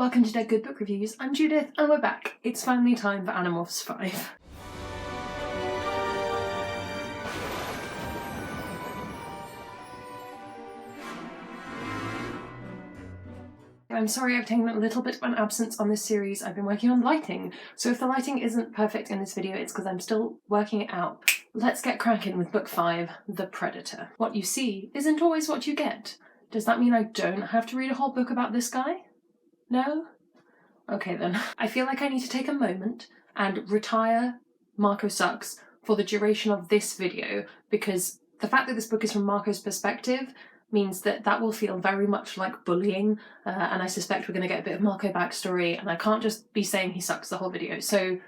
Welcome to Dead Good Book Reviews. I'm Judith and we're back. It's finally time for Animorphs 5. I'm sorry I've taken a little bit of an absence on this series. I've been working on lighting, so if the lighting isn't perfect in this video, it's because I'm still working it out. Let's get cracking with Book 5, The Predator. What you see isn't always what you get. Does that mean I don't have to read a whole book about this guy? No? Okay then. I feel like I need to take a moment and retire Marco Sucks for the duration of this video, because the fact that this book is from Marco's perspective means that that will feel very much like bullying, and I suspect we're going to get a bit of Marco backstory, and I can't just be saying he sucks the whole video, so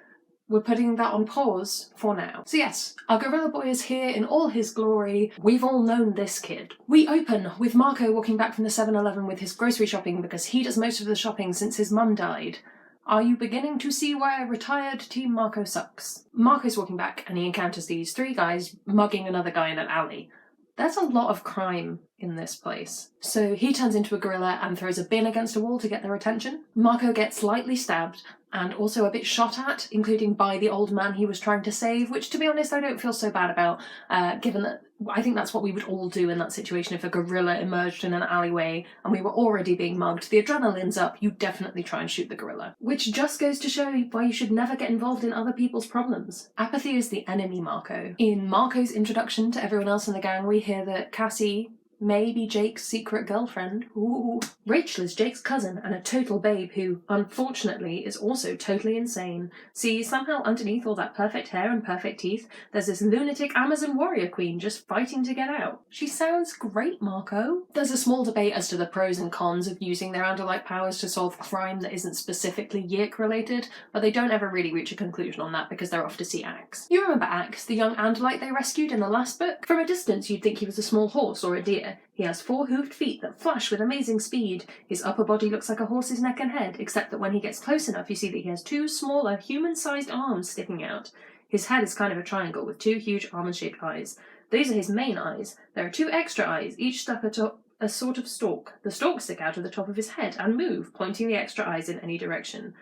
we're putting that on pause for now. So yes, our gorilla boy is here in all his glory. We've all known this kid. We open with Marco walking back from the 7-Eleven with his grocery shopping because he does most of the shopping since his mum died. Are you beginning to see why I retired Team Marco Sucks? Marco's walking back and he encounters these three guys mugging another guy in an alley. There's a lot of crime in this place. So he turns into a gorilla and throws a bin against a wall to get their attention. Marco gets slightly stabbed and also a bit shot at, including by the old man he was trying to save, which to be honest I don't feel so bad about, given that I think that's what we would all do in that situation. If a gorilla emerged in an alleyway and we were already being mugged, the adrenaline's up, you definitely try and shoot the gorilla. Which just goes to show why you should never get involved in other people's problems. Apathy is the enemy, Marco. In Marco's introduction to everyone else in the gang, we hear that Cassie may be Jake's secret girlfriend. Ooh. Rachel is Jake's cousin and a total babe who, unfortunately, is also totally insane. See, somehow underneath all that perfect hair and perfect teeth, there's this lunatic Amazon warrior queen just fighting to get out. She sounds great, Marco. There's a small debate as to the pros and cons of using their Andalite powers to solve crime that isn't specifically Yik related, but they don't ever really reach a conclusion on that because they're off to see Axe. You remember Axe, the young Andalite they rescued in the last book? From a distance you'd think he was a small horse or a deer. He has 4 hooved feet that flash with amazing speed. His upper body looks like a horse's neck and head, except that when he gets close enough you see that he has 2 smaller, human-sized arms sticking out. His head is kind of a triangle with 2 huge almond-shaped eyes. These are his main eyes. There are 2 extra eyes, each stuck atop a sort of stalk. The stalks stick out of the top of his head and move, pointing the extra eyes in any direction.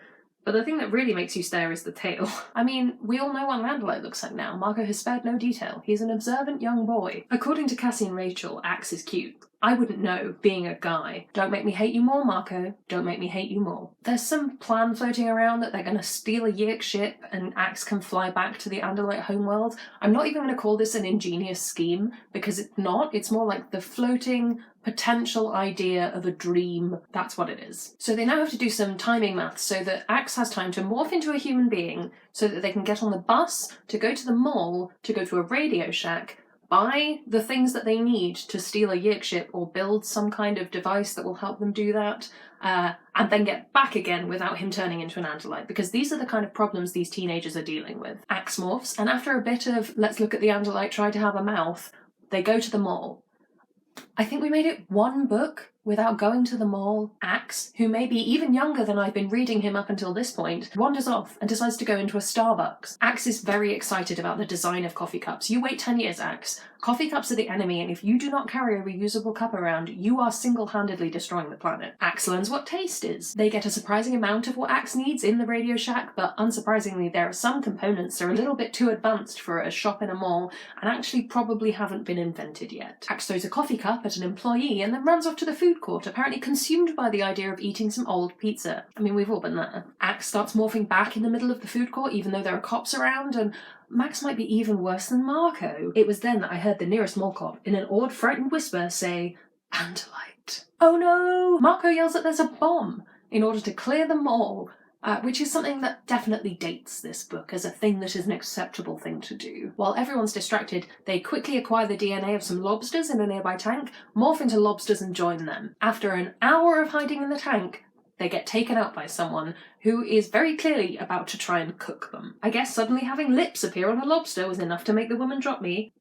But the thing that really makes you stare is the tail. I mean, we all know what an Andalite looks like now. Marco has spared no detail. He's an observant young boy. According to Cassie and Rachel, Axe is cute. I wouldn't know, being a guy. Don't make me hate you more, Marco. Don't make me hate you more. There's some plan floating around that they're going to steal a Yik ship and Axe can fly back to the Andalite homeworld. I'm not even going to call this an ingenious scheme, because it's not. It's more like the floating potential idea of a dream. That's what it is. So they now have to do some timing maths so that Axe has time to morph into a human being so that they can get on the bus to go to the mall, to go to a Radio Shack, buy the things that they need to steal a Yik ship or build some kind of device that will help them do that, and then get back again without him turning into an Andalite, because these are the kind of problems these teenagers are dealing with. Axe morphs, and after a bit of let's look at the Andalite try to have a mouth, they go to the mall. I think we made it 1 book without going to the mall. Axe, who may be even younger than I've been reading him up until this point, wanders off and decides to go into a Starbucks. Axe is very excited about the design of coffee cups. You wait 10 years, Axe. Coffee cups are the enemy, and if you do not carry a reusable cup around, you are single-handedly destroying the planet. Axe learns what taste is. They get a surprising amount of what Axe needs in the Radio Shack, but unsurprisingly there are some components that are a little bit too advanced for a shop in a mall and actually probably haven't been invented yet. Axe throws a coffee cup at an employee and then runs off to the food court, apparently consumed by the idea of eating some old pizza. I mean, we've all been there. Axe starts morphing back in the middle of the food court even though there are cops around, and Max might be even worse than Marco. It was then that I heard the nearest mall cop, in an awed, frightened whisper, say, Andalite. Oh no! Marco yells that there's a bomb in order to clear the mall, which is something that definitely dates this book as a thing that is an acceptable thing to do. While everyone's distracted, they quickly acquire the DNA of some lobsters in a nearby tank, morph into lobsters and join them. After an hour of hiding in the tank, they get taken out by someone who is very clearly about to try and cook them. I guess suddenly having lips appear on a lobster was enough to make the woman drop me.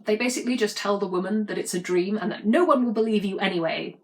They basically just tell the woman that it's a dream and that no one will believe you anyway.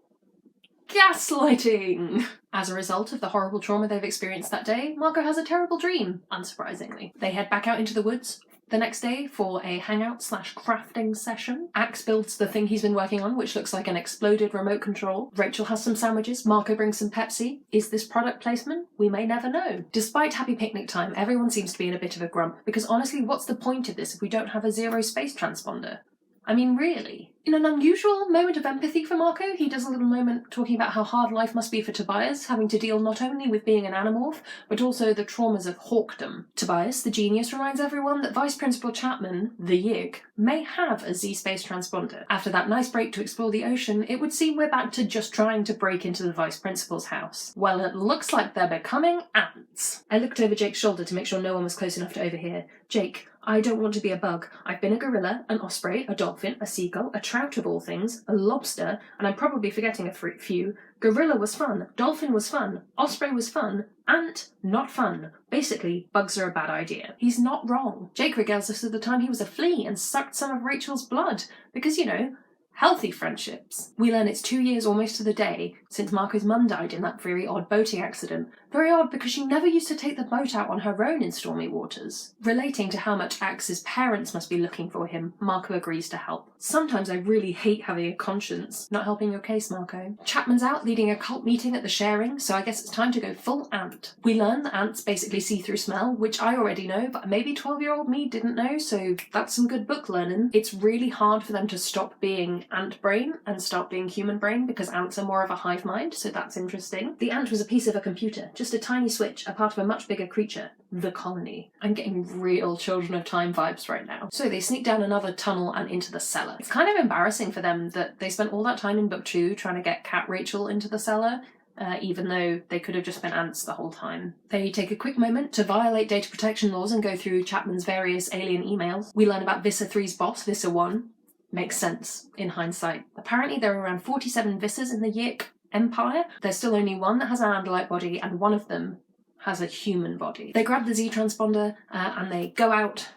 Gaslighting! As a result of the horrible trauma they've experienced that day, Marco has a terrible dream, unsurprisingly. They head back out into the woods, The next day, for a hangout/crafting session, Axe builds the thing he's been working on, which looks like an exploded remote control. Rachel has some sandwiches, Marco brings some Pepsi. Is this product placement? We may never know. Despite happy picnic time, everyone seems to be in a bit of a grump, because honestly, what's the point of this if we don't have a zero space transponder? I mean, really? In an unusual moment of empathy for Marco, he does a little moment talking about how hard life must be for Tobias, having to deal not only with being an Animorph, but also the traumas of hawkdom. Tobias, the genius, reminds everyone that Vice Principal Chapman, the Yik, may have a Z-space transponder. After that nice break to explore the ocean, it would seem we're back to just trying to break into the Vice Principal's house. Well, it looks like they're becoming ants. I looked over Jake's shoulder to make sure no one was close enough to overhear. Jake, I don't want to be a bug. I've been a gorilla, an osprey, a dolphin, a seagull, a trout of all things, a lobster, and I'm probably forgetting a few. Gorilla was fun, dolphin was fun, osprey was fun, ant, not fun. Basically, bugs are a bad idea. He's not wrong. Jake regales us of the time he was a flea and sucked some of Rachel's blood, because, you know, healthy friendships. We learn it's 2 years almost to the day since Marco's mum died in that very odd boating accident. Very odd because she never used to take the boat out on her own in stormy waters. Relating to how much Axe's parents must be looking for him, Marco agrees to help. Sometimes I really hate having a conscience. Not helping your case, Marco. Chapman's out leading a cult meeting at the sharing, so I guess it's time to go full ant. We learn that ants basically see through smell, which I already know, but maybe 12-year-old me didn't know, so that's some good book learning. It's really hard for them to stop being ant brain and start being human brain because ants are more of a hive mind, so that's interesting. The ant was a piece of a computer, just a tiny switch, a part of a much bigger creature, the colony. I'm getting real Children of Time vibes right now. So they sneak down another tunnel and into the cellar. It's kind of embarrassing for them that they spent all that time in book 2 trying to get Cat Rachel into the cellar, even though they could have just been ants the whole time. They take a quick moment to violate data protection laws and go through Chapman's various alien emails. We learn about Visser 3's boss, Visser 1. Makes sense in hindsight. Apparently there are around 47 Vissers in the Yik Empire. There's still only one that has an Andalite body, and one of them has a human body. They grab the Z transponder and they go out.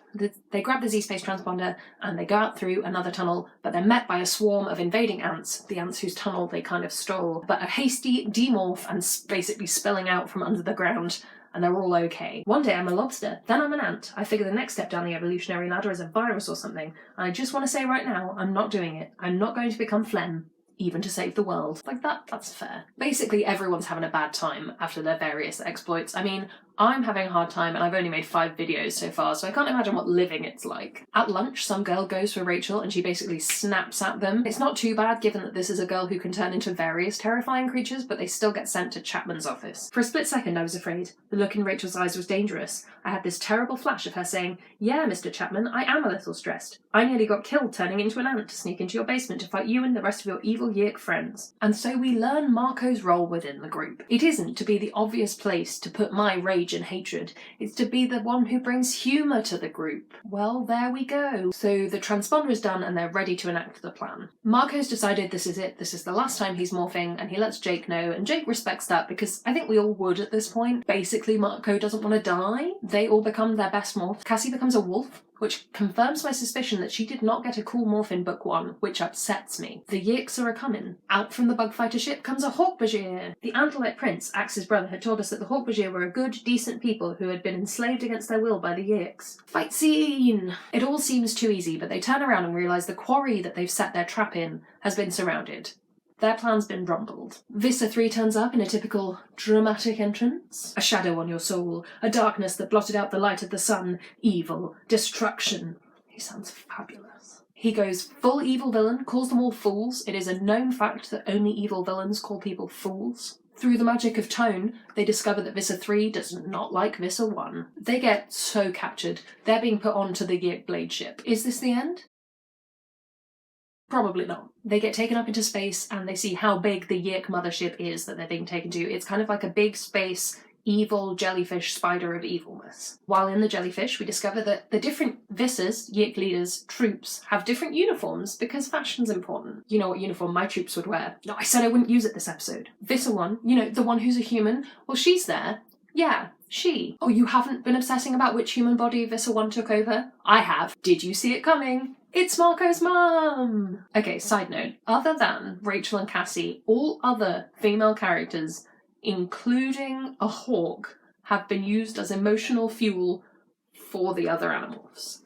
They grab the Z-space transponder and they go out through another tunnel, but they're met by a swarm of invading ants, the ants whose tunnel they kind of stole, but a hasty demorph and basically spilling out from under the ground, and they're all okay. One day I'm a lobster, then I'm an ant. I figure the next step down the evolutionary ladder is a virus or something, and I just want to say right now, I'm not doing it. I'm not going to become phlegm, even to save the world. Like that's fair. Basically everyone's having a bad time after their various exploits. I mean, I'm having a hard time and I've only made 5 videos so far, so I can't imagine what living it's like. At lunch, some girl goes for Rachel and she basically snaps at them. It's not too bad given that this is a girl who can turn into various terrifying creatures, but they still get sent to Chapman's office. For a split second I was afraid. The look in Rachel's eyes was dangerous. I had this terrible flash of her saying, "Yeah, Mr. Chapman, I am a little stressed. I nearly got killed turning into an ant to sneak into your basement to fight you and the rest of your evil Yik friends." And so we learn Marco's role within the group. It isn't to be the obvious place to put my rage and hatred, it's to be the one who brings humour to the group. Well, there we go. So the transponder is done and they're ready to enact the plan. Marco's decided this is it, this is the last time he's morphing, and he lets Jake know, and Jake respects that because I think we all would at this point. Basically, Marco doesn't want to die. They all become their best morph. Cassie becomes a wolf, which confirms my suspicion that she did not get a cool morph in book 1, which upsets me. The Yiks are a-comin'. Out from the bugfighter ship comes a Hawkbajir. The Andalite prince, Axe's brother, had told us that the Hawkbajir were a good, decent people who had been enslaved against their will by the Yiks. Fight scene! It all seems too easy, but they turn around and realise the quarry that they've set their trap in has been surrounded. Their plan's been rumbled. Visser 3 turns up in a typical dramatic entrance. A shadow on your soul, a darkness that blotted out the light of the sun, evil, destruction. He sounds fabulous. He goes full evil villain, calls them all fools. It is a known fact that only evil villains call people fools. Through the magic of tone, they discover that Visser 3 does not like Visser 1. They get so captured. They're being put onto the Yik Blade ship. Is this the end? Probably not. They get taken up into space and they see how big the Yik mothership is that they're being taken to. It's kind of like a big space evil jellyfish spider of evilness. While in the jellyfish, we discover that the different Vissers, Yik leaders, troops, have different uniforms because fashion's important. You know what uniform my troops would wear. No, I said I wouldn't use it this episode. Visser 1, you know, the one who's a human, well, she's there. Yeah, she. Oh, you haven't been obsessing about which human body Visser 1 took over? I have. Did you see it coming? It's Marco's mum! Okay, side note. Other than Rachel and Cassie, all other female characters, including a hawk, have been used as emotional fuel for the other Animorphs.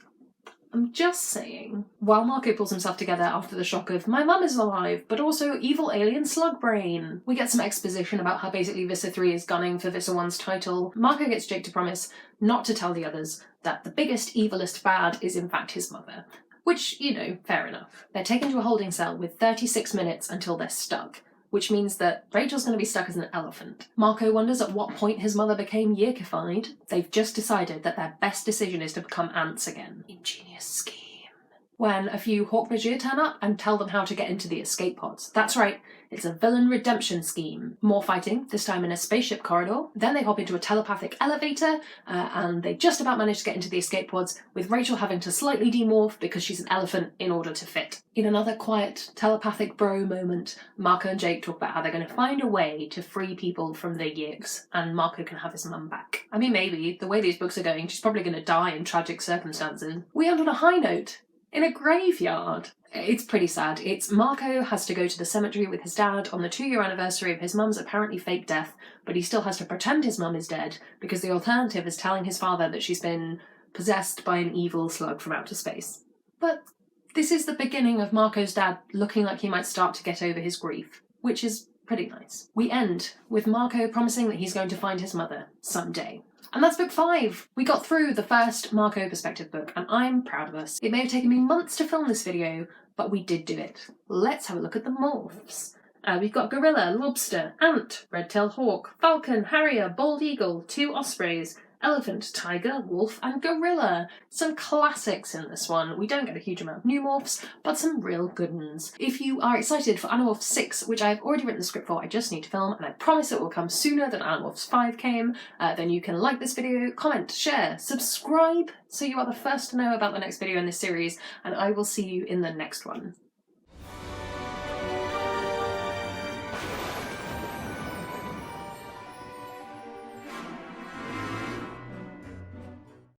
I'm just saying. While Marco pulls himself together after the shock of "my mum is alive, but also evil alien slug brain," we get some exposition about how basically Visser 3 is gunning for Visser 1's title. Marco gets Jake to promise not to tell the others that the biggest, evilest bad is in fact his mother. Which, you know, fair enough. They're taken to a holding cell with 36 minutes until they're stuck, which means that Rachel's going to be stuck as an elephant. Marco wonders at what point his mother became Yerkified. They've just decided that their best decision is to become ants again. Ingenious scheme. When a few Hawkvizier turn up and tell them how to get into the escape pods. That's right, it's a villain redemption scheme. More fighting, this time in a spaceship corridor. Then they hop into a telepathic elevator, and they just about manage to get into the escape pods, with Rachel having to slightly demorph because she's an elephant in order to fit. In another quiet, telepathic bro moment, Marco and Jake talk about how they're going to find a way to free people from their yerks, and Marco can have his mum back. I mean, maybe, the way these books are going, she's probably going to die in tragic circumstances. We end on a high note. In a graveyard. It's pretty sad. It's Marco has to go to the cemetery with his dad on the 2-year anniversary of his mum's apparently fake death, but he still has to pretend his mum is dead, because the alternative is telling his father that she's been possessed by an evil slug from outer space. But this is the beginning of Marco's dad looking like he might start to get over his grief, which is pretty nice. We end with Marco promising that he's going to find his mother someday. And that's book 5! We got through the first Marco perspective book, and I'm proud of us. It may have taken me months to film this video, but we did do it. Let's have a look at the morphs. We've got gorilla, lobster, ant, red-tailed hawk, falcon, harrier, bald eagle, 2 ospreys, elephant, tiger, wolf, and gorilla. Some classics in this one. We don't get a huge amount of new morphs, but some real good ones. If you are excited for Animorphs 6, which I've already written the script for, I just need to film, and I promise it will come sooner than Animorphs 5 came, then you can like this video, comment, share, subscribe, so you are the first to know about the next video in this series, and I will see you in the next one.